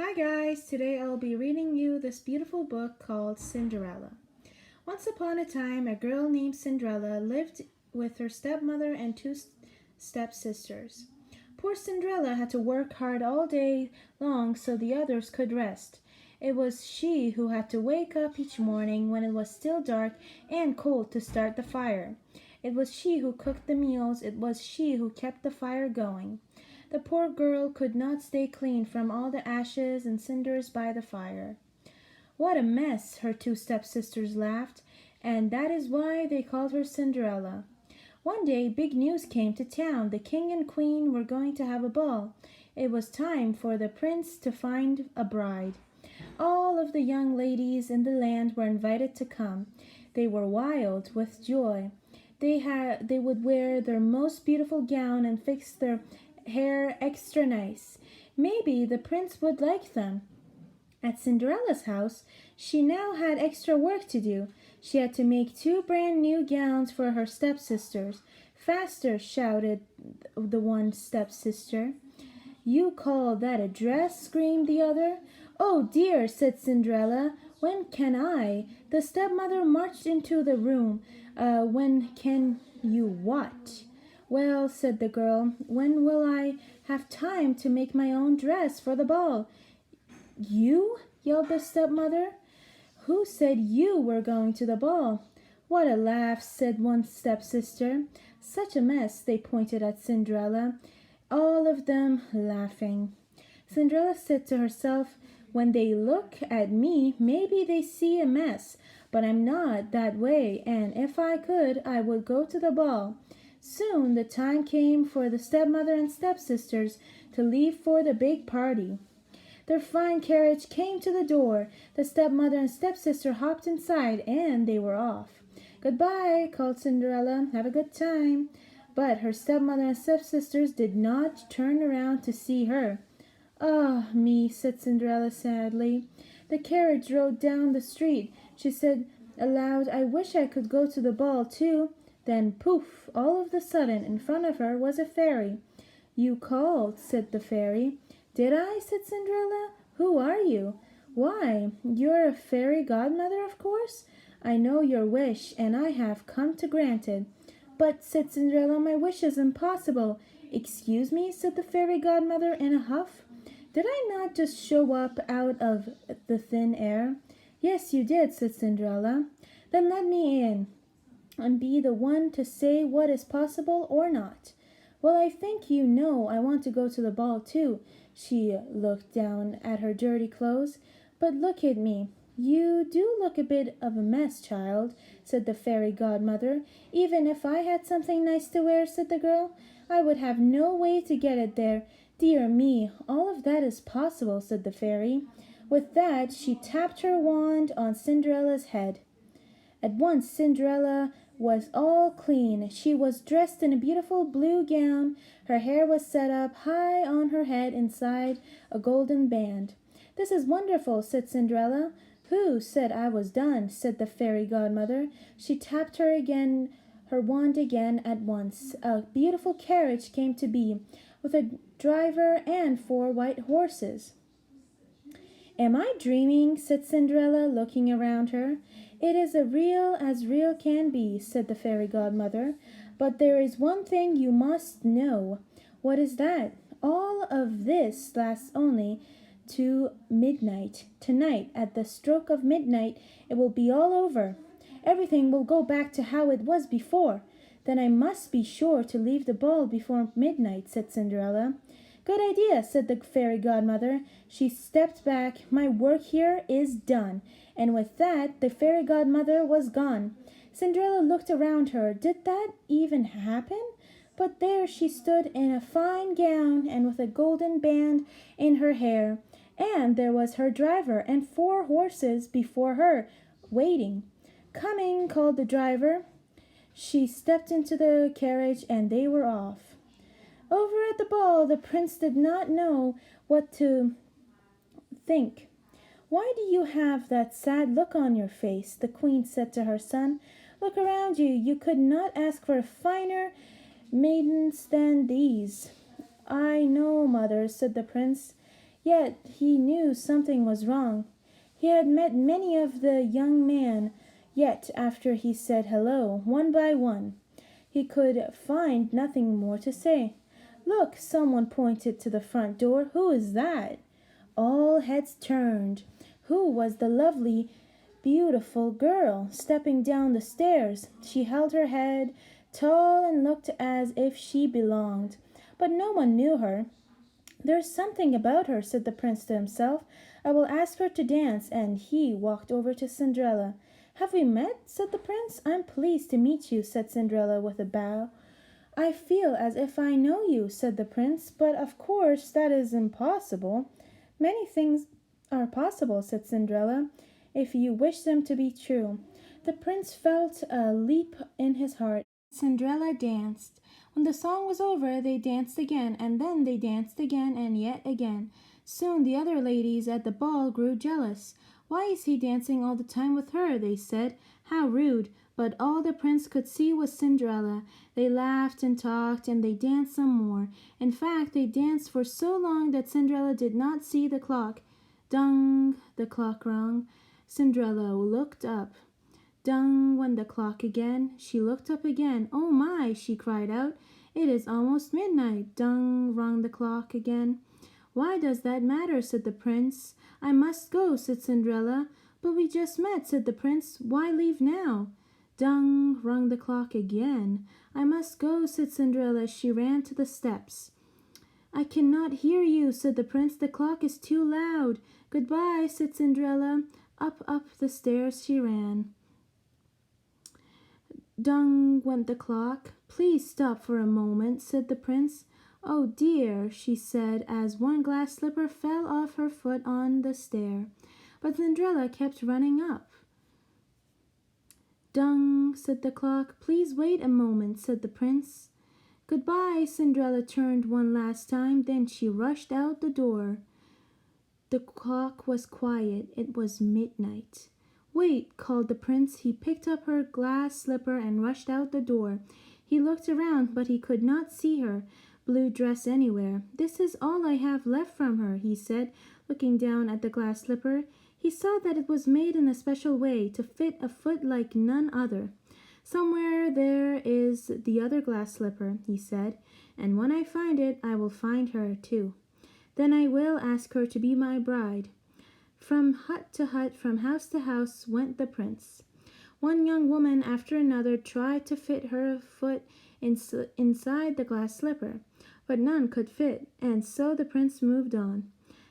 Hi guys, today I'll be reading you this beautiful book called Cinderella. Once upon a time, a girl named Cinderella lived with her stepmother and two stepsisters. Poor Cinderella had to work hard all day long so the others could rest. It was she who had to wake up each morning when it was still dark and cold to start the fire. It was she who cooked the meals, it was she who kept the fire going. The poor girl could not stay clean from all the ashes and cinders by the fire. What a mess, her two stepsisters laughed, and that is why they called her Cinderella. One day big news came to town. The king and queen were going to have a ball. It was time for the prince to find a bride. All of the young ladies in the land were invited to come. They were wild with joy. They would wear their most beautiful gown and fix their hair extra nice. Maybe the prince would like them. At Cinderella's house, she now had extra work to do. She had to make two brand new gowns for her stepsisters. Faster, shouted the one stepsister. You call that a dress? Screamed the other. Oh dear, said Cinderella. When can I? The stepmother marched into the room. When can you what? Well, said the girl, when will I have time to make my own dress for the ball? You? Yelled the stepmother. Who said you were going to the ball? What a laugh, said one stepsister. Such a mess, they pointed at Cinderella, all of them laughing. Cinderella said to herself, when they look at me, maybe they see a mess, but I'm not that way, and if I could, I would go to the ball. Soon the time came for the stepmother and stepsisters to leave for the big party. Their fine carriage came to the door. The stepmother and stepsister hopped inside, and they were off. Goodbye, called Cinderella. Have a good time. But her stepmother and stepsisters did not turn around to see her. Ah, me, said Cinderella sadly. The carriage rode down the street. She said aloud, I wish I could go to the ball, too. Then, poof, all of a sudden, in front of her was a fairy. You called, said the fairy. Did I? Said Cinderella. Who are you? Why, you're a fairy godmother, of course. I know your wish, and I have come to grant it. But, said Cinderella, my wish is impossible. Excuse me, said the fairy godmother in a huff. Did I not just show up out of the thin air? Yes, you did, said Cinderella. Then let me in and be the one to say what is possible or not. Well, I think you know I want to go to the ball too. She looked down at her dirty clothes. But look at me. You do look a bit of a mess, child, said the fairy godmother. Even if I had something nice to wear, said the girl, I would have no way to get it there. Dear me, all of that is possible, said the fairy. With that, she tapped her wand on Cinderella's head. At once Cinderella was all clean. She was dressed in a beautiful blue gown. Her hair was set up high on her head inside a golden band. This is wonderful, said Cinderella. Who said I was done? Said the fairy godmother. She tapped her wand again at once. A beautiful carriage came to be, with a driver and 4 white horses. Am I dreaming? Said Cinderella, looking around her. It is as real can be, said the fairy godmother. But there is one thing you must know. What is that? All of this lasts only to midnight. Tonight, at the stroke of midnight, it will be all over. Everything will go back to how it was before. Then I must be sure to leave the ball before midnight, said Cinderella. Good idea, said the fairy godmother. She stepped back. My work here is done. And with that, the fairy godmother was gone. Cinderella looked around her. Did that even happen? But there she stood in a fine gown and with a golden band in her hair. And there was her driver and 4 horses before her, waiting. Coming, called the driver. She stepped into the carriage and they were off. Over at the ball, the prince did not know what to think. Why do you have that sad look on your face? The queen said to her son. Look around you. You could not ask for finer maidens than these. I know, mother, said the prince. Yet he knew something was wrong. He had met many of the young men, yet after he said hello, one by one, he could find nothing more to say. Look, someone pointed to the front door. Who is that? All heads turned. Who was the lovely, beautiful girl stepping down the stairs? She held her head tall and looked as if she belonged, but no one knew her. There's something about her, said the prince to himself. I will ask her to dance, and he walked over to Cinderella. Have we met? Said the prince. I'm pleased to meet you, said Cinderella with a bow. I feel as if I know you, said the prince, but of course that is impossible. Many things are possible, said Cinderella, if you wish them to be true. The prince felt a leap in his heart. Cinderella danced. When the song was over, they danced again, and then they danced again and yet again. Soon the other ladies at the ball grew jealous. Why is he dancing all the time with her? They said. How rude! But all the prince could see was Cinderella. They laughed and talked, and they danced some more. In fact, they danced for so long that Cinderella did not see the clock. Dung! The clock rung. Cinderella looked up. Dung went the clock again. She looked up again. Oh my, she cried out. It is almost midnight. Dung rung the clock again. Why does that matter? Said the prince. I must go, said Cinderella. But we just met, said the prince. Why leave now? Dung rung the clock again. I must go, said Cinderella as she ran to the steps. I cannot hear you, said the prince. The clock is too loud. Goodbye, said Cinderella. Up the stairs she ran. Dung went the clock. Please stop for a moment, said the prince. Oh dear, she said as one glass slipper fell off her foot on the stair. But Cinderella kept running up. Dung, said the clock. Please wait a moment, said the prince. Goodbye, Cinderella turned one last time, then she rushed out the door. The clock was quiet. It was midnight. Wait, called the prince. He picked up her glass slipper and rushed out the door. He looked around, but he could not see her blue dress anywhere. This is all I have left from her, he said, looking down at the glass slipper. He saw that it was made in a special way to fit a foot like none other. Somewhere there is the other glass slipper, he said, and when I find it, I will find her too. Then I will ask her to be my bride. From hut to hut, from house to house went the prince. One young woman after another tried to fit her foot inside the glass slipper, but none could fit, and so the prince moved on.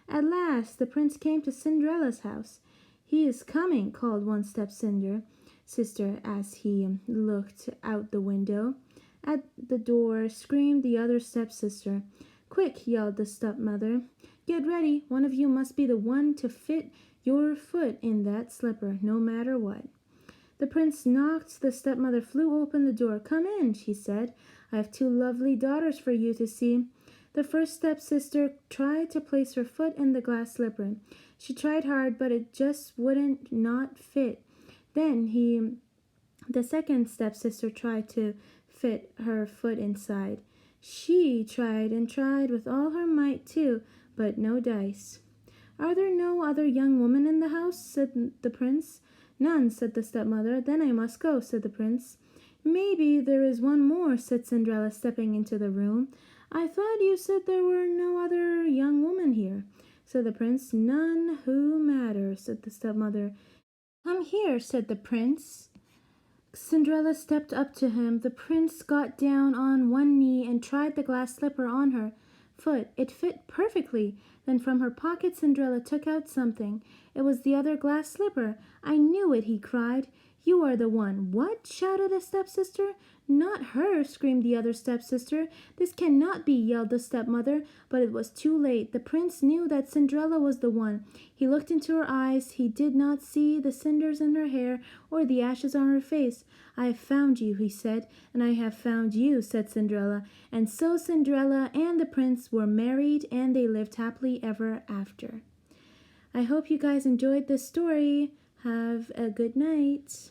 At last the prince came to Cinderella's house. He is coming, called one sister as he looked out the window. At the door screamed the other stepsister. Quick, yelled the stepmother. Get ready. One of you must be the one to fit your foot in that slipper, no matter what. The prince knocked. The stepmother flew open the door. Come in, she said. I have two lovely daughters for you to see. The first stepsister tried to place her foot in the glass slipper. She tried hard, but it just wouldn't not fit. Then the second stepsister tried to fit her foot inside. She tried and tried with all her might too, but no dice. Are there no other young women in the house? Said the prince. None, said the stepmother. Then I must go, said the prince. Maybe there is one more, said Cinderella, stepping into the room. I thought you said there were no other young women here, said the prince. None who matter, said the stepmother. Come here, said the prince. Cinderella stepped up to him. The prince got down on one knee and tried the glass slipper on her foot. It fit perfectly. Then from her pocket Cinderella took out something. It was the other glass slipper. I knew it, he cried. You are the one. What? Shouted a stepsister. Not her, screamed the other stepsister. This cannot be, yelled the stepmother. But it was too late. The prince knew that Cinderella was the one. He looked into her eyes. He did not see the cinders in her hair or the ashes on her face. I have found you, he said. And I have found you, said Cinderella. And so Cinderella and the prince were married, and they lived happily ever after. I hope you guys enjoyed this story. Have a good night.